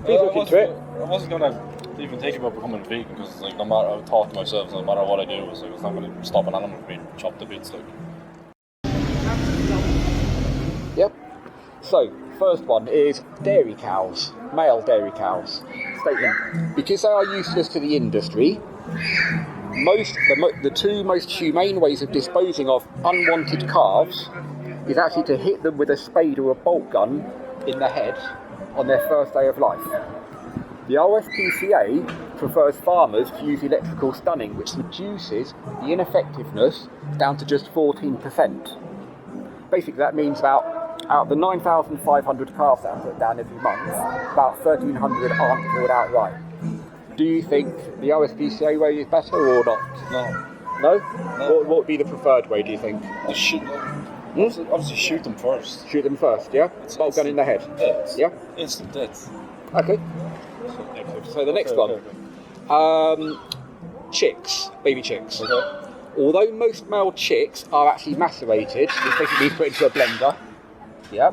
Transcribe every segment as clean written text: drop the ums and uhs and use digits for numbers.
Please look into it. I wasn't going to even think about becoming vegan because, like, no matter, I thought to myself, no matter what I do, it's not going to stop an animal from being chopped to bits. Like. Yep. So, first one is dairy cows, male dairy cows. Statement: because they are useless to the industry, the two most humane ways of disposing of unwanted calves is actually to hit them with a spade or a bolt gun in the head on their first day of life. The RSPCA prefers farmers to use electrical stunning, which reduces the ineffectiveness down to just 14%. Basically, that means out of the 9,500 calves that are put down every month, about 1,300 aren't killed outright. Do you think the RSPCA way is better or not? No. No? What would be the preferred way, do you think? Just shoot them. Obviously shoot them first. Shoot them first, yeah? Bolt gun in the head? Yeah. Instant death. Okay. So the next one. Chicks, baby chicks. Okay. Although most male chicks are actually macerated, which basically means put into a blender. Yeah.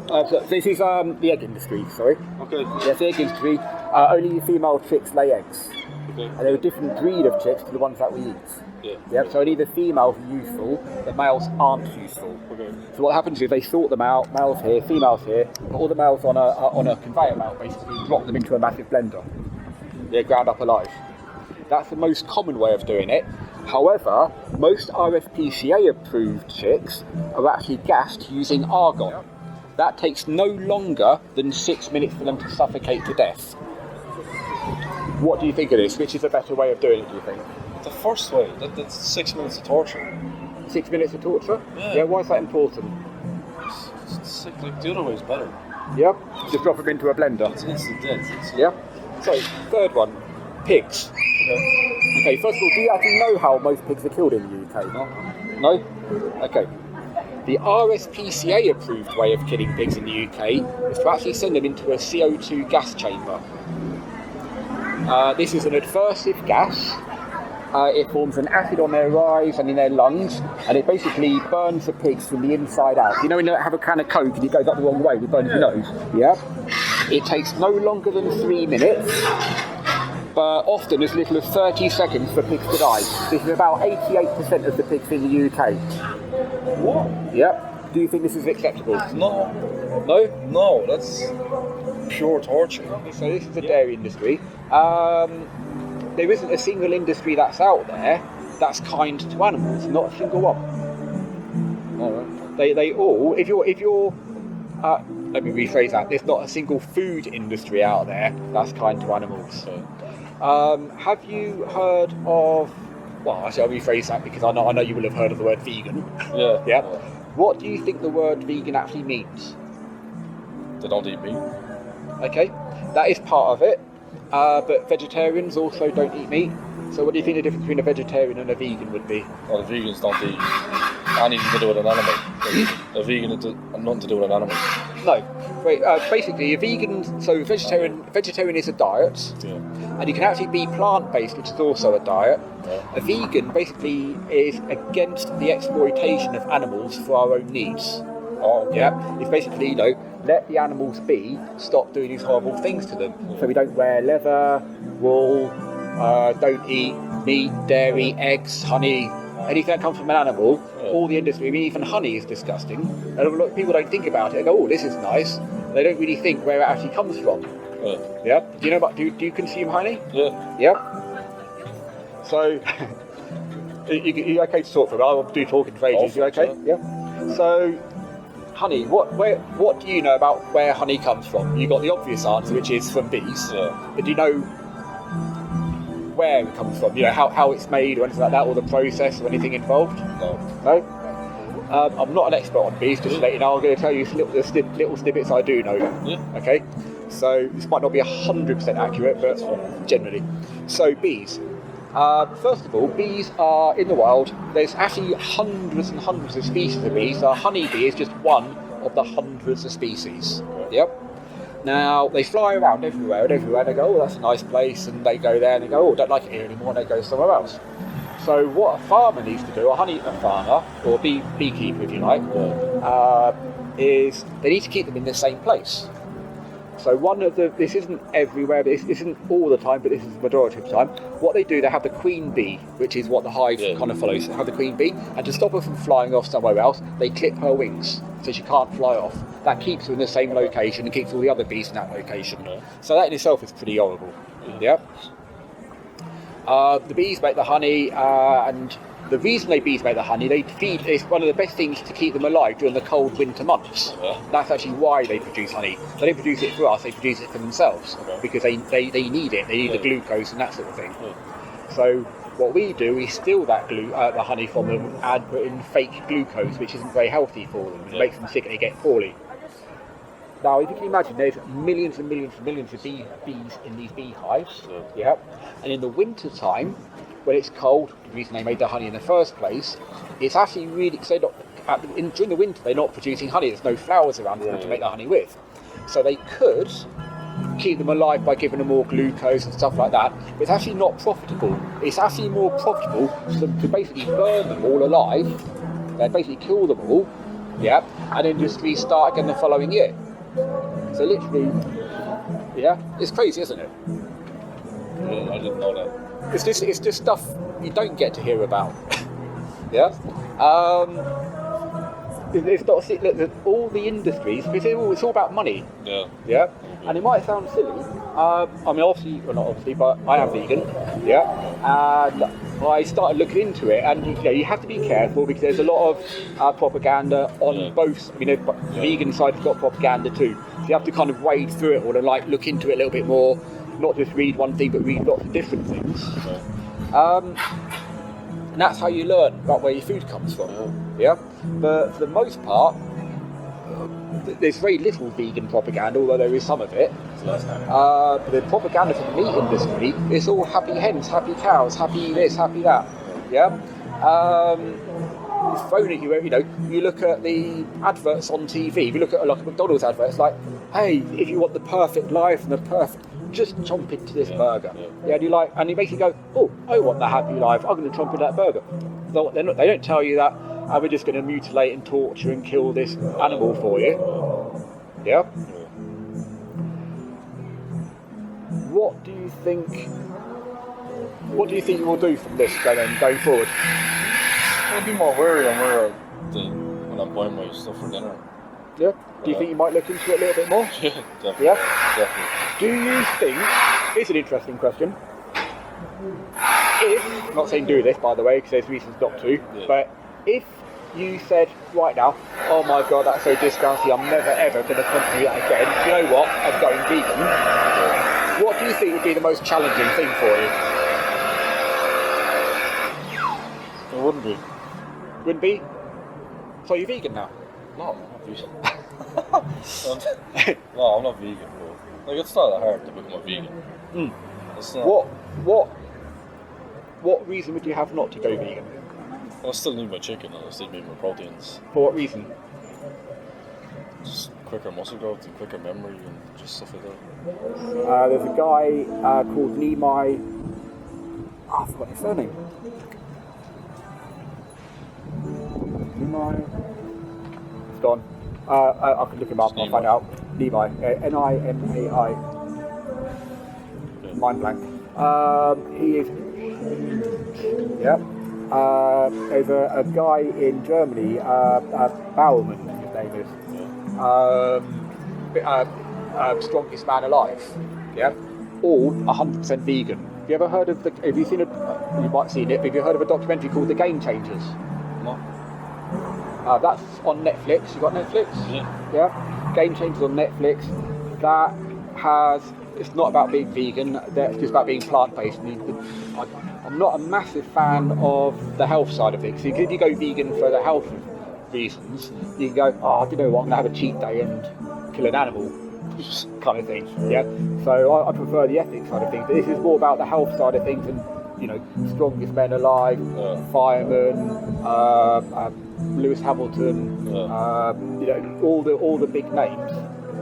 So this is the egg industry, sorry. Okay. Yes, the egg industry. Only female chicks lay eggs. Okay. And there are a different breed of chicks to the ones that we eat. Yeah. Yep, so only the females are useful, the males aren't useful. Okay. So what happens is they sort them out, males here, females here, put all the males on a conveyor belt, basically drop them into a massive blender. They're ground up alive. That's the most common way of doing it. However, most RSPCA approved chicks are actually gassed using argon. That takes no longer than 6 minutes for them to suffocate to death. What do you think of this? Which is a better way of doing it, do you think? The first way, that's 6 minutes of torture. 6 minutes of torture? Yeah. Why is that important? It's like the other way is better. Yep, just drop them into a blender. It's instant death. Yeah. So, third one, pigs. Okay, first of all, do you actually know how most pigs are killed in the UK? No? Okay. The RSPCA approved way of killing pigs in the UK is to actually send them into a CO2 gas chamber. This is an aversive gas. It forms an acid on their eyes and in their lungs, and it basically burns the pigs from the inside out. You know when you have a can of Coke and it goes up the wrong way, it burns your nose? Yeah? It takes no longer than 3 minutes, but often as little as 30 seconds for pigs to die. This is about 88% of the pigs in the UK. What? Yep. Do you think this is acceptable? No. No? No, that's pure torture. So this is the dairy industry. There isn't a single industry that's out there that's kind to animals, not a single one. They all, if you're let me rephrase that, there's not a single food industry out there that's kind to animals. Have you heard of, well actually I'll rephrase that because I know you will have heard of the word vegan. Yeah. What do you think the word vegan actually means? They don't eat meat. Okay, that is part of it. But vegetarians also don't eat meat. So what do you think the difference between a vegetarian and a vegan would be? Well, the vegans don't eat anything to do with an animal. A vegan has nothing to do with an animal. No. Wait, basically a vegan, so vegetarian is a diet. Yeah. And you can actually be plant-based, which is also a diet. Yeah. A vegan basically is against the exploitation of animals for our own needs. Oh, okay. Yeah, it's basically, let the animals be, stop doing these horrible things to them. So we don't wear leather, wool, don't eat meat, dairy, eggs, honey, anything that comes from an animal. All the industry, I mean, even honey is disgusting. And a lot of people don't think about it and go, oh, this is nice. They don't really think where it actually comes from. Yeah. Do you know about, do you consume honey? Yeah. Yeah. So, you okay to talk for a while? I'll do talking for ages. You okay? Yeah. So, honey, what do you know about where honey comes from? You got the obvious answer, which is from bees. Yeah. But do you know where it comes from? You know how it's made or anything like that, or the process or anything involved? No. I'm not an expert on bees, just to let you know. I'm going to tell you little snippets I do know. Yeah. Okay. So this might not be 100% accurate, but generally. So bees. First of all, bees are in the wild. There's actually hundreds and hundreds of species of bees. A honeybee is just one of the hundreds of species. Yep. Now, they fly around everywhere. They go, oh, that's a nice place. And they go there and they go, oh, don't like it here anymore. And they go somewhere else. So what a farmer needs to do, a farmer, or beekeeper if you like, is they need to keep them in the same place. So this isn't everywhere, this isn't all the time, but this is the majority of the time. What they do, they have the queen bee, which is what the hive kind of follows. They have the queen bee, and to stop her from flying off somewhere else, they clip her wings, so she can't fly off. That keeps her in the same location and keeps all the other bees in that location. So that in itself is pretty horrible. Yeah. The bees make the honey, and the reason bees make the honey, it's one of the best things to keep them alive during the cold winter months. That's actually why they produce honey. They don't produce it for us, they produce it for themselves, because they need it, they need the glucose and that sort of thing. So what we do is steal that the honey from them and put in fake glucose, which isn't very healthy for them. It makes them sick and they get poorly. Now, if you can imagine, there's millions and millions and millions of bees in these beehives. And in the winter time, when it's cold, the reason they made the honey in the first place, it's actually really, because during the winter they're not producing honey, there's no flowers around for them to make the honey with. So they could keep them alive by giving them more glucose and stuff like that, but it's actually not profitable. It's actually more profitable to basically burn them all alive, they basically kill them all, and then just restart again the following year. So literally, it's crazy, isn't it? Yeah, I didn't know that. It's just stuff you don't get to hear about. It's not all the industries. It's all about money. And it might sound silly. I mean, obviously, well, not obviously, but I am vegan. And I started looking into it, and you have to be careful because there's a lot of propaganda on both. I mean, the vegan side has got propaganda too. So you have to kind of wade through it all and look into it a little bit more. Not just read one thing, but read lots of different things. And that's how you learn about where your food comes from. But for the most part, there's very little vegan propaganda, although there is some of it. But the propaganda for the meat industry is all happy hens, happy cows, happy this, happy that. It's thrown at you. You look at the adverts on TV. If you look at a McDonald's advert, it's like, hey, if you want the perfect life and the perfect, just chomp into this burger. And you basically go, oh, I want the happy life, I'm going to chomp into that burger. So they don't tell you that, we're just going to mutilate and torture and kill this animal for you. What do you think you will do from this going forward? I'll be more wary and aware when I'm buying my stuff for dinner. Do you think you might look into it a little bit more? Definitely. Definitely. Do you think, it's an interesting question, I'm not saying do this by the way, because there's reasons not to, but if you said right now, oh my god, that's so disgusting, I'm never ever going to continue that again, you know what, I'm going vegan, what do you think would be the most challenging thing for you? It wouldn't be. Wouldn't be? So you're vegan now? No, I'm not vegan. No, I'm not vegan, bro. It's not that hard to become a vegan. It's not. What reason would you have not to go vegan? I still need my chicken and I still need my proteins. For what reason? Just quicker muscle growth and quicker memory and just stuff like that. There's a guy called Nemai. I forgot his surname. Nemai. It's gone. I can look him up. I'll find out. Nemai. Nimai. Mind blank. He is. There's a guy in Germany, Bauerman, his name is. Strongest man alive. All 100% vegan. Have you ever heard of have you seen you might have seen it, but have you heard of a documentary called The Game Changers? No. That's on Netflix. You got Netflix? Yeah. Game Changers on Netflix. It's not about being vegan, it's just about being plant-based. I'm not a massive fan of the health side of things. If you go vegan for the health reasons, you can go, oh, you know what, I'm going to have a cheat day and kill an animal, kind of thing. So I prefer the ethics side of things. But this is more about the health side of things and, strongest men alive, firemen, Lewis Hamilton, all the big names.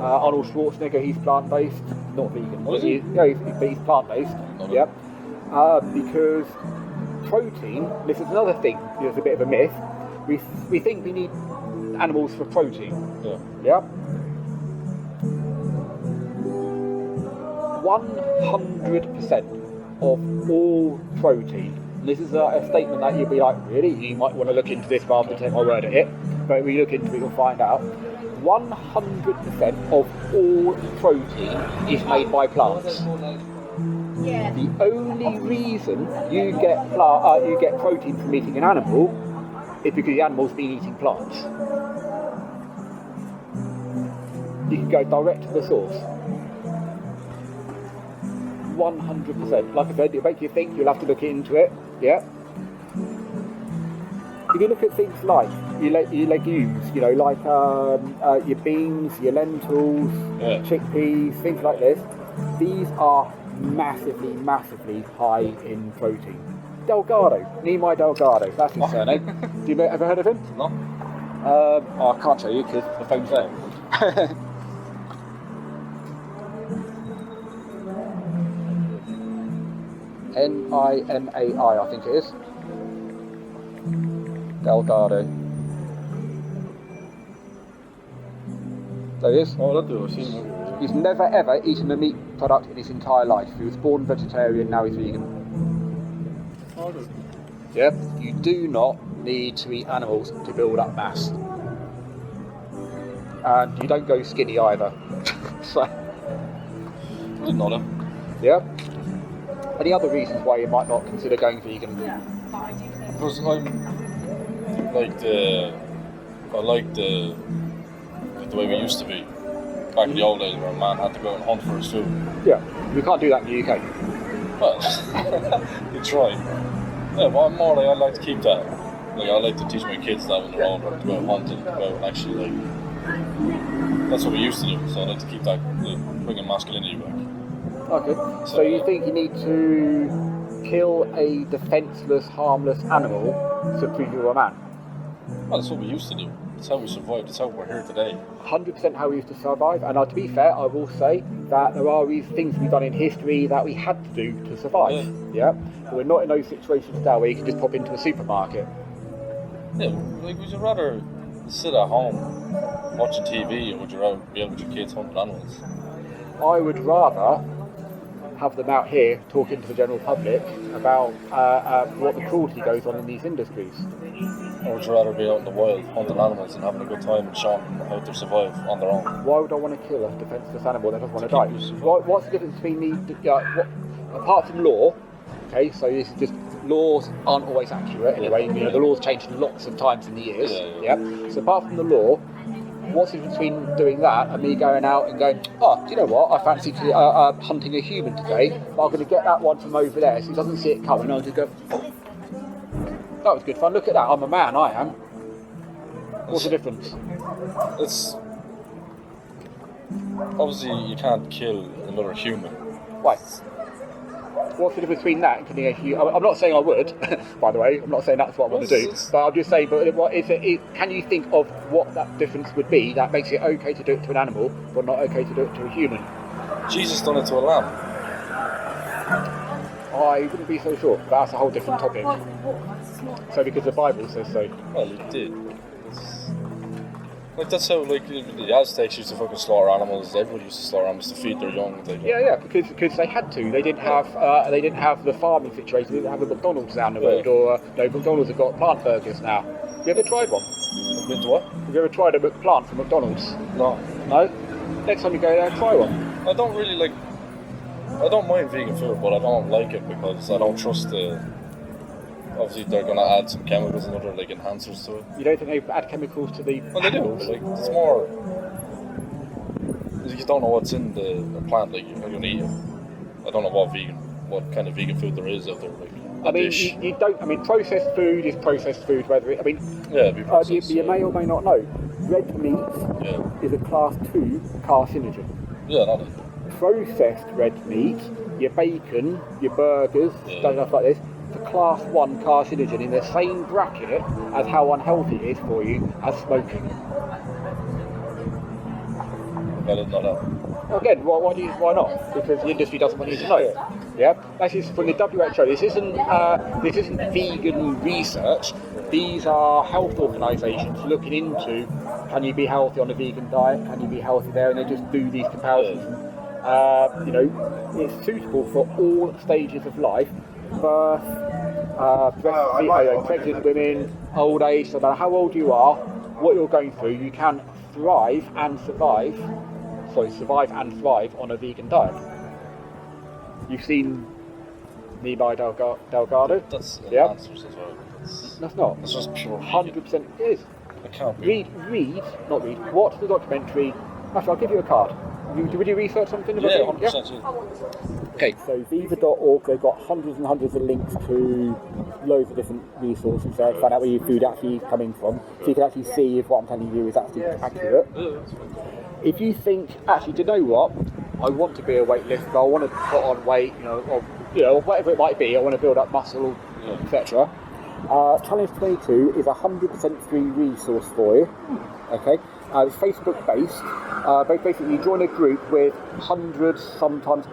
Arnold Schwarzenegger, he's plant-based, not vegan. But he's plant-based. Because protein, this is another thing, it's a bit of a myth. We think we need animals for protein. 100% of all protein, and this is a statement that you'll be like, really? You might want to look into this rather than take my word at it, but when you look into it, you'll find out. 100% of all protein is made by plants. The only reason you get protein from eating an animal is because the animal's been eating plants. You can go direct to the source. 100%. Like I said, it'll make you think, you'll have to look into it. Yeah. If you look at things like your legumes, you know, like your beans, your lentils, chickpeas, things like this, these are massively, massively high in protein. Delgado, Nehemiah Delgado, that's his surname. Have you ever heard of him? No. I can't show you because the phone's there. Nimai, I think it is. Delgado. There he is. Oh, that do. I've seen him. He's never ever eaten a meat product in his entire life. He was born vegetarian, now he's vegan. Oh, good. Yep, you do not need to eat animals to build up mass. And you don't go skinny either. So, Didn't know that. yeah. Any other reasons why you might not consider going vegan? Because I like the way we used to be. Back in the old days where a man had to go out and hunt for his food. Yeah, we can't do that in the UK. Well, you try. Yeah, but I'm more like, I like to keep that. Like, I like to teach my kids that when they're older, to go out hunting, to go out and actually, like, that's what we used to do. So I like to keep that, bringing masculinity back. Okay, so you think you need to kill a defenceless, harmless animal to prove you're a man? Well, that's what we used to do. That's how we survived. That's how we're here today. 100% how we used to survive, and to be fair, I will say that there are these things we've done in history that we had to do to survive. Yeah. But we're not in those situations now where you can just pop into a supermarket. Yeah, like, would you rather sit at home watching TV, or would you rather be out with your kids hunting animals? I would rather have them out here talking to the general public about what the cruelty goes on in these industries. Or would you rather be out in the wild hunting animals and having a good time and showing them how to survive on their own? Why would I want to kill a defenceless animal that doesn't want to die? What's the difference between apart from law? Okay, so this is just laws aren't always accurate anyway. You know, the law's changed lots of times in the years. Yeah. So apart from the law, what's the difference between doing that and me going out and going, oh, do you know what? I fancy hunting a human today, but I'm going to get that one from over there so he doesn't see it coming. I'll just go, oh, that was good fun. Look at that. I'm a man. I am. What's the difference? It's obviously you can't kill another human. Why? What's the difference between that and killing a human? I'm not saying I would, by the way. I'm not saying that's what I want to do. But I'm just saying, can you think of what that difference would be that makes it okay to do it to an animal, but not okay to do it to a human? Jesus done it to a lamb. I wouldn't be so sure, but that's a whole different topic. So because the Bible says so. Well, it did. Like, that's how, like, the Aztecs used to fucking slaughter animals. Everybody used to slaughter animals to feed their young. Yeah, because they had to. They didn't have the farming situation. They didn't have the McDonald's down the road, or McDonald's have got plant burgers now. Have you ever tried one? Been to what? Have you ever tried a McPlant from McDonald's? No. No? Next time you go there, try one. I don't really like. I don't mind vegan food, but I don't like it because I don't trust the. Obviously, they're going to add some chemicals and other, like, enhancers to it. You don't think they add chemicals to the Well, they animals? do, but, like, it's more... You don't know what's in the plant, like, you're going to eat it. I don't know what kind of vegan food there is out there, like, you don't... I mean, processed food is processed food, whether it... I mean... Yeah, it'd be processed. You may or may not know, red meat is a class 2 carcinogen. Yeah, not it. Processed red meat, your bacon, your burgers, stuff like this, the class 1 carcinogen in the same bracket as how unhealthy it is for you as smoking. I didn't know that. Again, why not? Because the industry doesn't want you to know. Yeah, that is from the WHO. This isn't vegan research. These are health organisations looking into, can you be healthy on a vegan diet? Can you be healthy there? And they just do these comparisons. It's suitable for all stages of life: birth, pregnant women, old age. No matter how old you are, what you're going through, you can survive and thrive on a vegan diet. You've seen Nimi Delgado? That's yeah. answers as well. That's not. That's just pure. 100% it is. I can't be. Watch the documentary. Actually, I'll give you a card. Would you research something about it? 100%. Okay, so Viva.org, they've got hundreds and hundreds of links to loads of different resources there to find out where your food actually is coming from, so you can actually see if what I'm telling you is actually accurate. If you think, actually, do you know what? I want to be a weightlifter, I want to put on weight, or whatever it might be, I want to build up muscle, etc. Challenge 22 is a 100% free resource for you. Okay, it's Facebook based. Basically, you join a group with hundreds, sometimes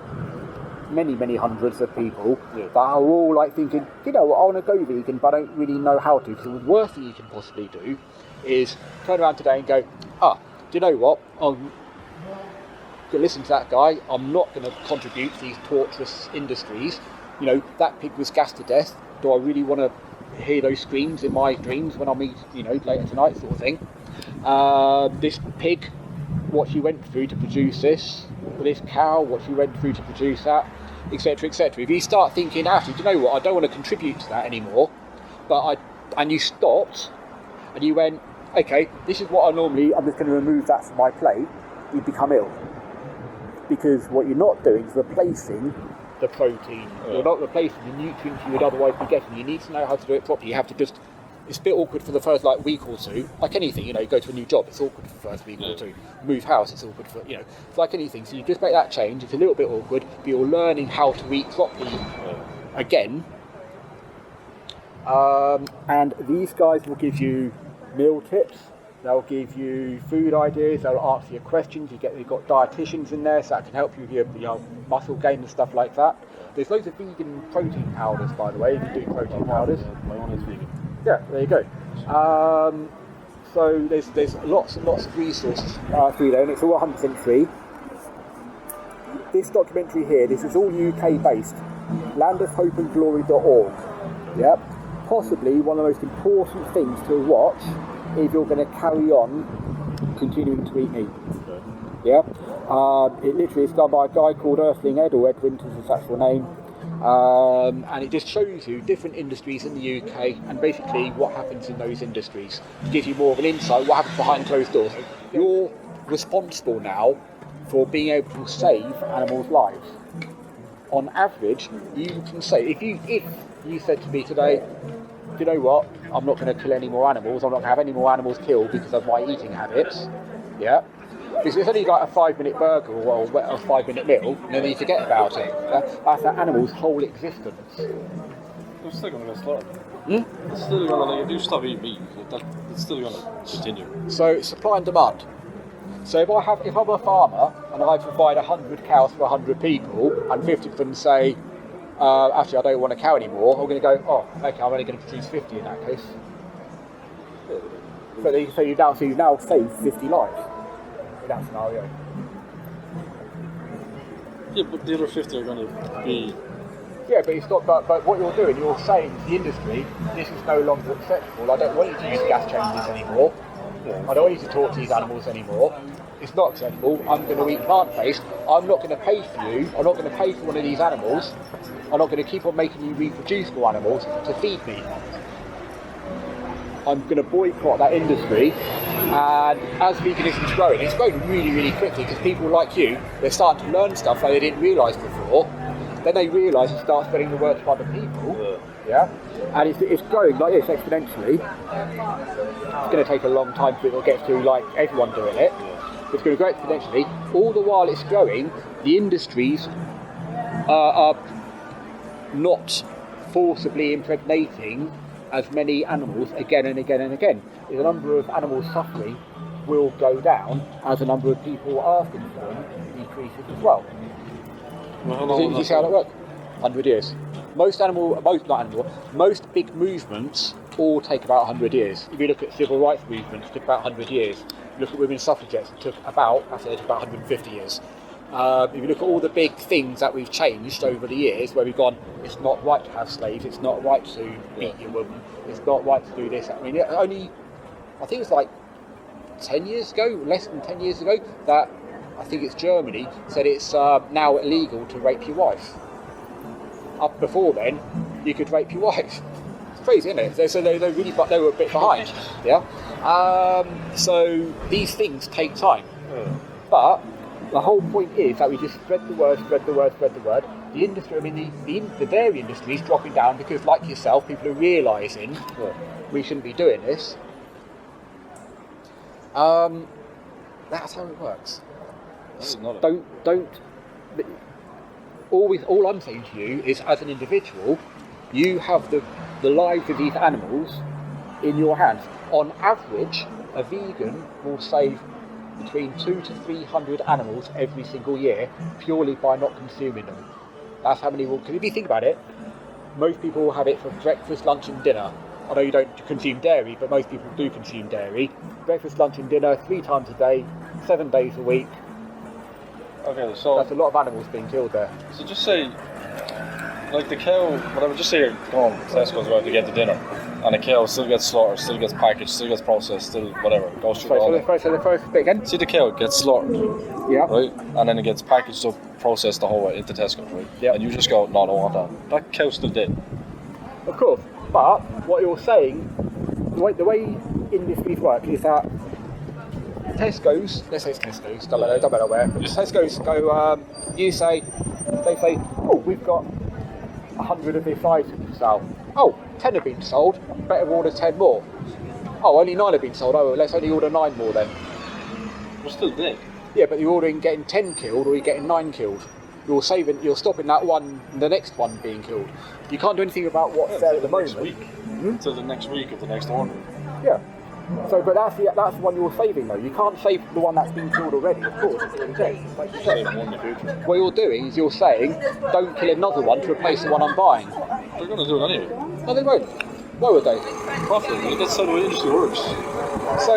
many hundreds of people that are all like thinking, I want to go vegan, but I don't really know how to. So the worst thing you can possibly do is turn around today and go, do you know what? I'm going to listen to that guy. I'm not going to contribute to these torturous industries. That pig was gassed to death. Do I really want to hear those screams in my dreams when I'm eating, later tonight, sort of thing? This pig, what she went through to produce this cow, what she went through to produce that, etc., etc. If you start thinking, actually, do you know what? I don't want to contribute to that anymore, and you stopped, and you went, okay, this is what I'm just going to remove that from my plate. You become ill, because what you're not doing is replacing the protein. You're not replacing the nutrients you would otherwise be getting. You need to know how to do it properly. You have to it's a bit awkward for the first week or two, like anything, you go to a new job, it's awkward for the first week or two. Move house, it's awkward for, it's like anything. So you just make that change, it's a little bit awkward, but you're learning how to eat properly again. And these guys will give you meal tips, they'll give you food ideas, they'll answer your questions, you've got dietitians in there, so that can help you with your muscle gain and stuff like that. There's loads of vegan protein powders, by the way, if you do protein powders. My one is vegan. Yeah, there you go. So there's lots and lots of resources through there, and it's all 100% free. This documentary here, this is all UK based. landofhopeandglory.org. Yeah, possibly one of the most important things to watch if you're going to carry on continuing to eat meat. Yeah, it literally is done by a guy called Earthling Ed, or Ed Winters, is his actual name. And it just shows you different industries in the UK and basically what happens in those industries to give you more of an insight what happens behind closed doors. You're responsible now for being able to save animals' lives. On average, you can say, if you said to me today, do you know what, I'm not going to kill any more animals, I'm not going to have any more animals killed because of my eating habits, yeah, because it's only like a 5-minute burger or a 5-minute meal, and then you forget about it. That's that animal's whole existence. They're still going to get slaughtered. It's still going to, if you stop eating meat, it's still going to continue. So, supply and demand. So if I'm a farmer and I provide 100 cows for 100 people, and 50 of them say, actually I don't want a cow anymore, I'm going to go, oh, okay, I'm only going to produce 50 in that case. So you now save 50 lives. That scenario. Yeah, but the other 50 are going to be... Yeah, but it's not. But what you're doing, you're saying to the industry, this is no longer acceptable. I don't want you to use gas chambers anymore. I don't want you to talk to these animals anymore. It's not acceptable. I'm going to eat plant-based. I'm not going to pay for you. I'm not going to pay for one of these animals. I'm not going to keep on making you reproducible animals to feed me. I'm going to boycott that industry, and as veganism's growing, it's growing really, really quickly because people like you, they're starting to learn stuff that they didn't realise before. Then they realise and start spreading the word to other people. Yeah, and it's growing like this exponentially. It's going to take a long time for it to get to like everyone doing it. It's going to grow exponentially. All the while it's growing, the industries are not forcibly impregnating as many animals again and again and again. The number of animals suffering will go down as the number of people asking for them decreases as well. Do you see how that works? 100 years. Most big movements all take about 100 years. If you look at civil rights movements, it took about 100 years. Look at women's suffragettes, it took about 150 years. If you look at all the big things that we've changed over the years, where we've gone, it's not right to have slaves, it's not right to beat your woman, it's not right to do this. I mean, I think it's like 10 years ago, less than 10 years ago, that I think it's Germany said it's now illegal to rape your wife. Up before then, you could rape your wife. It's crazy, isn't it? So they were a bit behind. Yeah. So these things take time, but the whole point is that we just spread the word. The industry, I mean, the dairy industry is dropping down because, like yourself, people are realising we shouldn't be doing this. That's how it works. All I'm saying to you is, as an individual, you have the lives of these animals in your hands. On average, a vegan will save between 200 to 300 animals every single year purely by not consuming them. That's how many will. Because if you think about it, most people will have it for breakfast, lunch and dinner. I know you don't consume dairy, but most people do consume dairy. Breakfast, lunch and dinner, 3 times a day, 7 days a week. Okay, so that's a lot of animals being killed there. So just say, like the cow, whatever, just say you're going to Tesco's about to get the dinner, and the cow still gets slaughtered, still gets packaged, still gets processed, still whatever, goes through all that. So the first bit again? See the cow gets slaughtered, yeah, right, and then it gets packaged up, processed the whole way into Tesco, right? Yeah. And you just go, no, I don't want that. That cow's still dead. Of course, but what you're saying, the way industries work is that Tesco's, let's say it's Tesco's, don't matter where, but Tesco's go, they say, oh, we've got 100 of this item to sell. Oh, 10 have been sold, better order 10 more. Oh, only 9 have been sold, oh, let's only order 9 more then. We're still dead. Yeah, but you're ordering getting 10 killed or you're getting 9 killed. You're stopping that one, the next one being killed. You can't do anything about what's there at the moment. Next week. Until the next week of the next order. Yeah. So, but that's the one you're saving though. You can't save the one that's been killed already, of course. It's already dead. Like you said. What you're doing is you're saying, don't kill another one to replace the one I'm buying. They're going to do it anyway. No, they won't. Why would they? Profit. That's how the industry works. So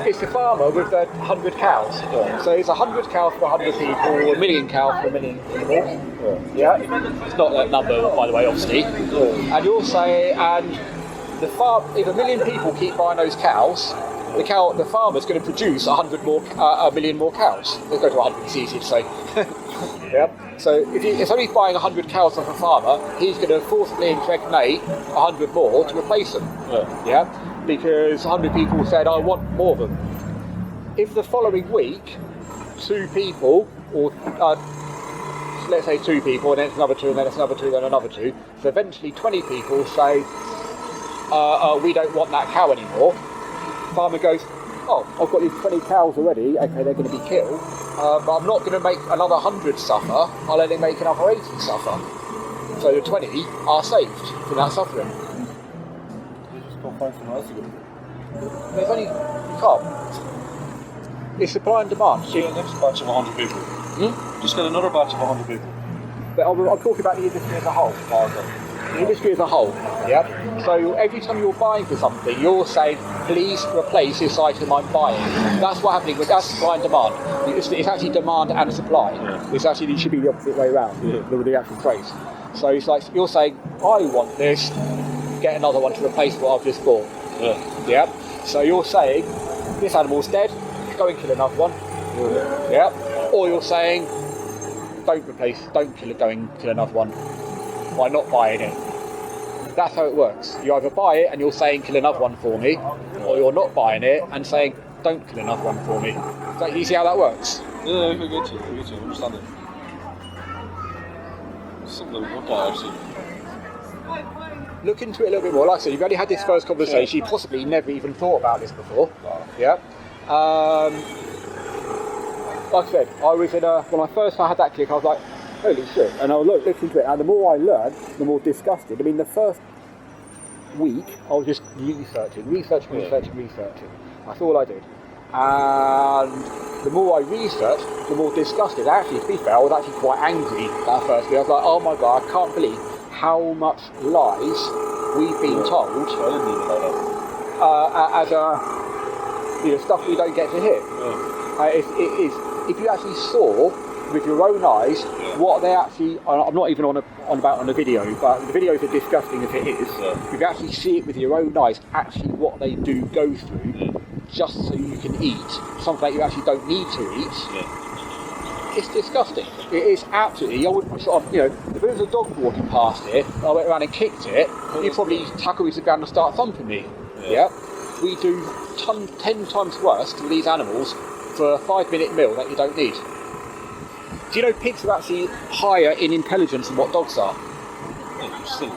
it's the farmer with the 100 cows. Yeah. So it's 100 cows for 100 people, or 1 million cows for 1 million people. Yeah. It's not that number, by the way, obviously. Yeah. And you're saying, if 1 million people keep buying those cows, the farmer's going to produce 1 million more cows. Let's go to 100, it's easy to say. Yeah. So if only buying 100 cows off a farmer, he's going to forcibly impregnate 100 more to replace them. Yeah. Because 100 people said, I want more of them. If the following week, 2 people, or let's say 2 people, and then it's another 2, and then it's another 2, then another 2, so eventually 20 people say, we don't want that cow anymore. Farmer goes, oh, I've got these 20 cows already, okay, they're going to be killed, but I'm not going to make another 100 suffer, I'll only make another 80 suffer. So the 20 are saved from that suffering. You just go find someone else to go. There's only, you can't. It's supply and demand. So the next batch of 100 people. Just get another batch of 100 people. But I'm talking about the industry as a whole. The industry as a whole, yeah? So every time you're buying for something, you're saying, please replace this item I'm buying. That's what's happening, that's supply and demand. It's actually demand and supply. Yeah. It should be the opposite way around, the actual phrase. So it's like, you're saying, I want this, get another one to replace what I've just bought. Yeah? So you're saying, this animal's dead, go and kill another one. Yeah? Or you're saying, don't kill it, go and kill another one by not buying it. That's how it works. You either buy it and you're saying kill another one for me, or you're not buying it and saying don't kill another one for me. So you see how that works? Yeah, I get you, I understand it. Something to look at actually. Look into it a little bit more. Like I said, you've only had this first conversation, you possibly never even thought about this before. Yeah. Like I said, when I first had that click, I was like, holy shit, and I looked into it, and the more I learned, the more disgusted. I mean, the first week, I was just researching. That's all I did. And the more I researched, the more disgusted. Actually, to be fair, I was actually quite angry that first week. I was like, oh my god, I can't believe how much lies we've been told as stuff we don't get to hear. It is if you actually saw with your own eyes what they actually, I'm not even on about a video, but the videos are disgusting as it is. If you actually see it with your own eyes, actually what they do go through, just so you can eat something that you actually don't need to eat. It's disgusting. It is absolutely. I wouldn't sort of, if there was a dog walking past it, I went around and kicked it, you'd probably tackle me to the ground and start thumping me. Yeah. We do 10 times worse to these animals for a 5-minute meal that you don't need. Do you know pigs are actually higher in intelligence than what dogs are? Yeah, still.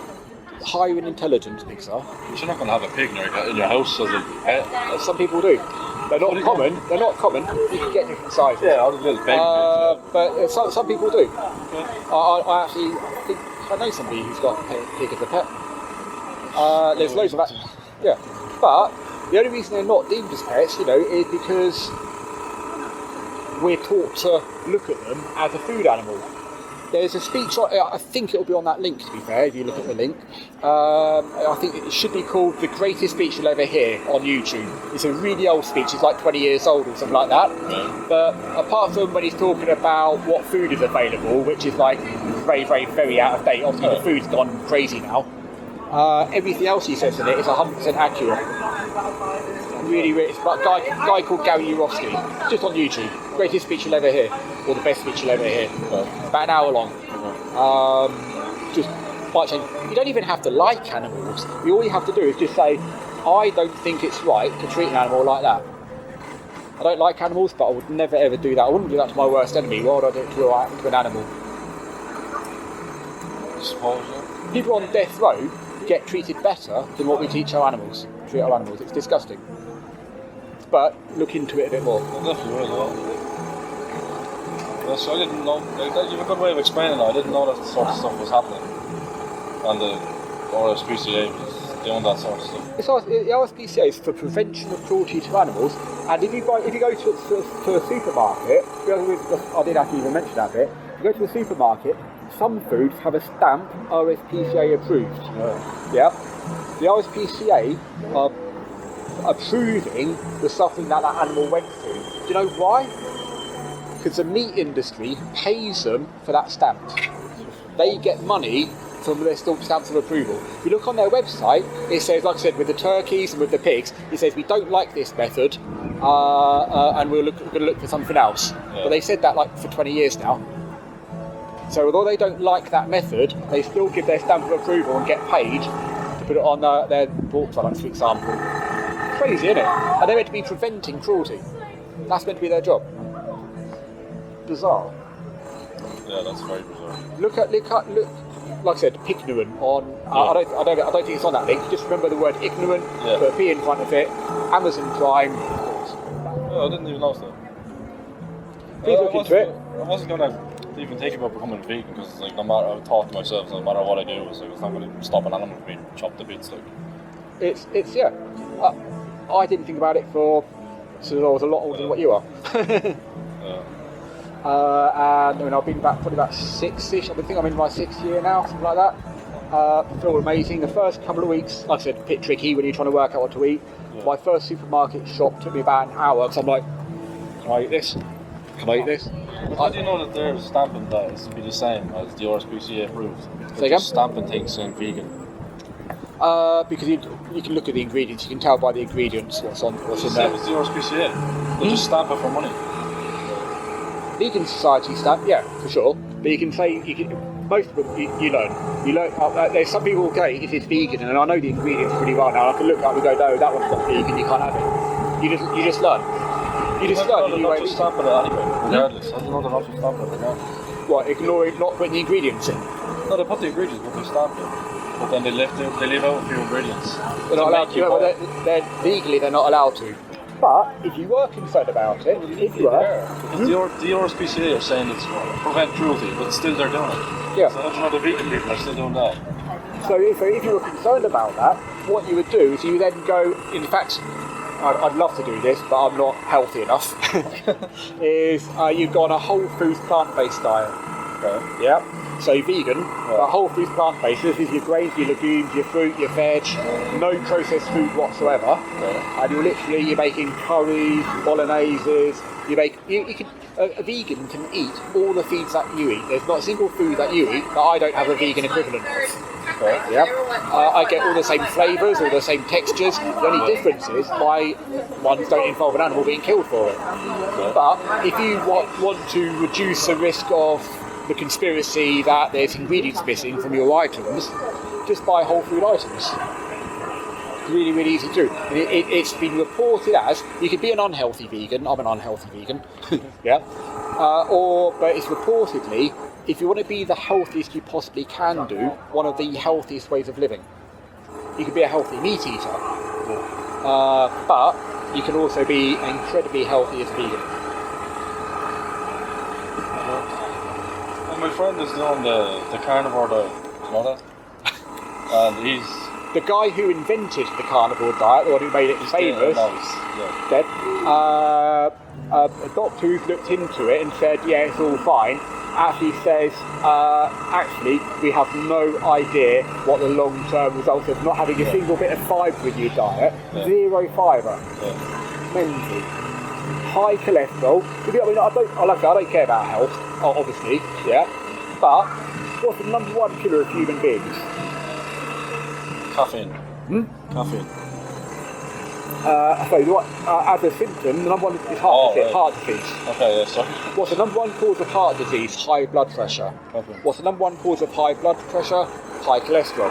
Higher in intelligence, pigs are. You're not going to have a pig in your house as a pet. Some people do. They're not common. They're not common. You can get different sizes. Yeah, all the little baby pigs. But some people do. Okay. I actually think I know somebody who's got a pig as a pet. There's loads of that. Yeah, but the only reason they're not deemed as pets, is because we're taught to look at them as a food animal. There's a speech, I think it'll be on that link, to be fair, if you look at the link. I think it should be called The Greatest Speech You'll Ever Hear on YouTube. It's a really old speech, it's like 20 years old or something like that. Yeah. But apart from when he's talking about what food is available, which is like very, very, very out of date, obviously the food's gone crazy now, everything else he says in it is 100% accurate. Really, it's about a guy called Gary Urofsky, just on YouTube. Greatest speech you'll ever hear, or the best speech you'll ever hear. About an hour long. Just by saying, you don't even have to like animals. All you have to do is just say, I don't think it's right to treat an animal like that. I don't like animals, but I would never ever do that. I wouldn't do that to my worst enemy. Why would I do it to an animal? People on death row get treated better than what we teach our animals. Treat our animals. It's disgusting. But look into it a bit more. I definitely will. So I didn't know. You have a good way of explaining it. I didn't know that sort of stuff was happening. And the RSPCA was doing that sort of stuff. The RSPCA is for prevention of cruelty to animals. And if you go to a supermarket, I did actually even mention that bit. If you go to a supermarket, some foods have a stamp RSPCA approved. Yeah. The RSPCA are approving the suffering that animal went through. Do you know why? Because the meat industry pays them for that stamp. They get money from their stamps of approval. If you look on their website, it says, like I said, with the turkeys and with the pigs, it says we don't like this method, and we're going to look for something else. Yeah. But they said that like for 20 years now. So although they don't like that method, they still give their stamp of approval and get paid to put it on their pork products, for example. Crazy, isn't it? And they're meant to be preventing cruelty. That's meant to be their job. Bizarre. Yeah, that's very bizarre. Look, like I said, ignorant on. I don't think it's on that link. Just remember the word ignorant. Yeah. Put a P in front of it. Amazon Prime. Oh, I didn't even notice that. Please look into it. I wasn't gonna even think about becoming vegan because, like, no matter I thought to myself, no matter what I do, it's not going to stop an animal from being chopped to bits. Like, it's yeah. I didn't think about it so I was a lot older than what you are. And I've been probably about 6-ish. I think I'm in my 6th year now, something like that. I feel amazing. The first couple of weeks, like I said, a bit tricky when you're trying to work out what to eat. Yeah. My first supermarket shop took me about an hour because I'm like, can I eat this? Can I eat this? How do you know that they're stamping that is to be the same as the RSPCA approved? They're just stamping things saying vegan. Because you can look at the ingredients, you can tell by the ingredients what's in there. Same as the RSPCA. They just stamp it for money. Vegan Society stamp, yeah, for sure. But you can say, most of them you learn. There's some people who say if it's vegan, and I know the ingredients pretty well now. I can look at it and go, no, that one's not vegan. You can't have it. You just learn. You just learn. They're not just stamping it anyway, regardless. I don't know they're not just stamping it now. What, ignoring not putting the ingredients in? No, they put the ingredients, but they stamp it. But then they leave out a few ingredients. They're not allowed to. They're legally they're not allowed to. But if you were concerned about it, if you were, the RSPCA are saying it's prevent cruelty, but still they're doing it. Yeah. So how do you know the vegan people are still doing that? So if you were concerned about that, what you would do is you then go. In fact, I'd love to do this, but I'm not healthy enough. is you've got a whole foods plant-based diet. Okay. Yeah. So vegan, whole foods plant-based. This is your grains, your legumes, your fruit, your veg, no processed food whatsoever. Okay. And you're making curries, bologneses. A vegan can eat all the foods that you eat. There's not a single food that you eat that I don't have a vegan equivalent of. Okay. Yep. I get all the same flavours, all the same textures. The only difference is my ones don't involve an animal being killed for it. Okay. But if you want to reduce the risk of the conspiracy that there's ingredients missing from your items, just buy whole food items. It's really, really easy to do. And it's been reported as, you could be an unhealthy vegan. I'm an unhealthy vegan. Yeah. But it's reportedly, if you want to be the healthiest you possibly can do, one of the healthiest ways of living. You could be a healthy meat eater, but you can also be incredibly healthy as a vegan. Well, my friend is doing the carnivore diet, you know that? And he's... The guy who invented the carnivore diet, the one who made it famous, dead. A doctor who's looked into it and said, yeah, it's all fine, actually says, actually, we have no idea what the long-term results of not having a single bit of fibre in your diet. Zero fibre. Mental. High cholesterol. I don't care about health, obviously, yeah. But what's the number one killer of human beings? Caffeine. Caffeine. As a symptom, the number one is heart disease. Okay, yeah, sorry. What's the number one cause of heart disease? High blood pressure. Okay. What's the number one cause of high blood pressure? High cholesterol.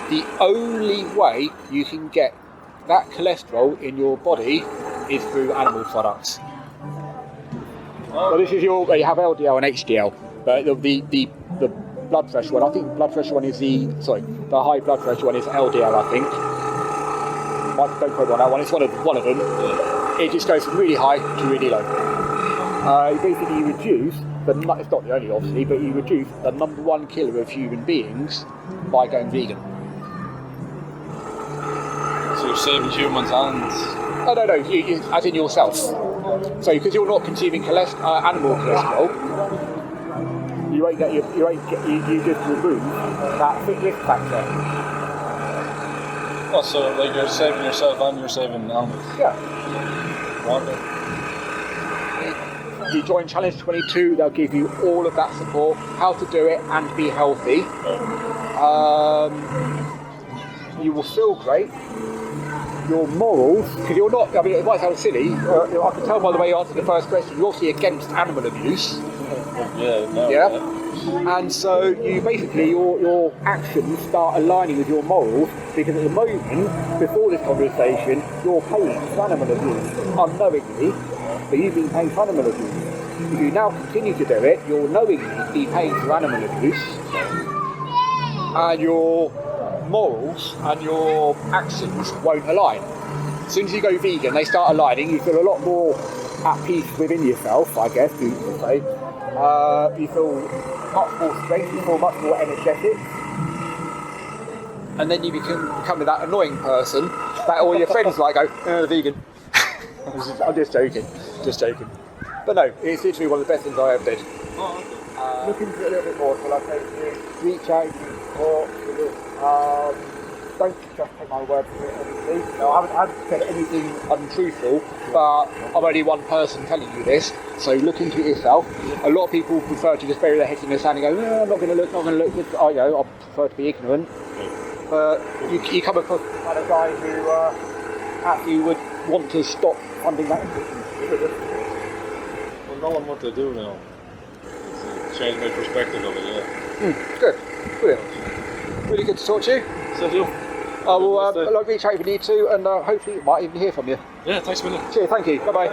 The only way you can get that cholesterol in your body is through animal products. Well, this is you have LDL and HDL, but the blood pressure one, I think the blood pressure one is the high blood pressure one is LDL, I think. Don't quote me on that one, it's one of them. It just goes from really high to really low. Basically you reduce, it's not the only obviously, but you reduce the number one killer of human beings by going vegan. So you're saving humans and... Oh no, you, as in yourself. So because you're not consuming animal cholesterol, you just remove that risk factor. Oh, so like you're saving yourself and you're saving animals? Yeah. Wonderful. You join Challenge 22, they'll give you all of that support, how to do it and be healthy. You will feel great. Your morals, because you're not, it might sound silly, I can tell by the way you answered the first question, you're obviously against animal abuse. Yeah. And so you basically, your actions start aligning with your morals, because at the moment, before this conversation, you're paying for animal abuse unknowingly, but you've been paying for animal abuse. If you now continue to do it, you'll knowingly be paying for animal abuse, and your morals and your actions won't align. As soon as you go vegan, they start aligning, you feel a lot more at peace within yourself, I guess, you could say. You feel much more strength, you feel much more energetic. And then you become that annoying person that all your friends go, vegan. I'm just joking. But no, it's literally one of the best things I ever did. Look into it a little bit more, so like I say, reach out, talk, don't just take my word for it, obviously. No, I haven't said anything untruthful, but I'm only one person telling you this, so look into it yourself. A lot of people prefer to just bury their heads in the sand and go, no, I'm not going to look, I prefer to be ignorant. But you come across a guy who actually would want to stop funding that industry. Well, knowing what to do now, it's changed my perspective of it, yeah. Good, brilliant. Really good to talk to you. So do. I will reach out if you need to, and hopefully you might even hear from you. Yeah, thanks a million. Cheers, thank you. Bye-bye.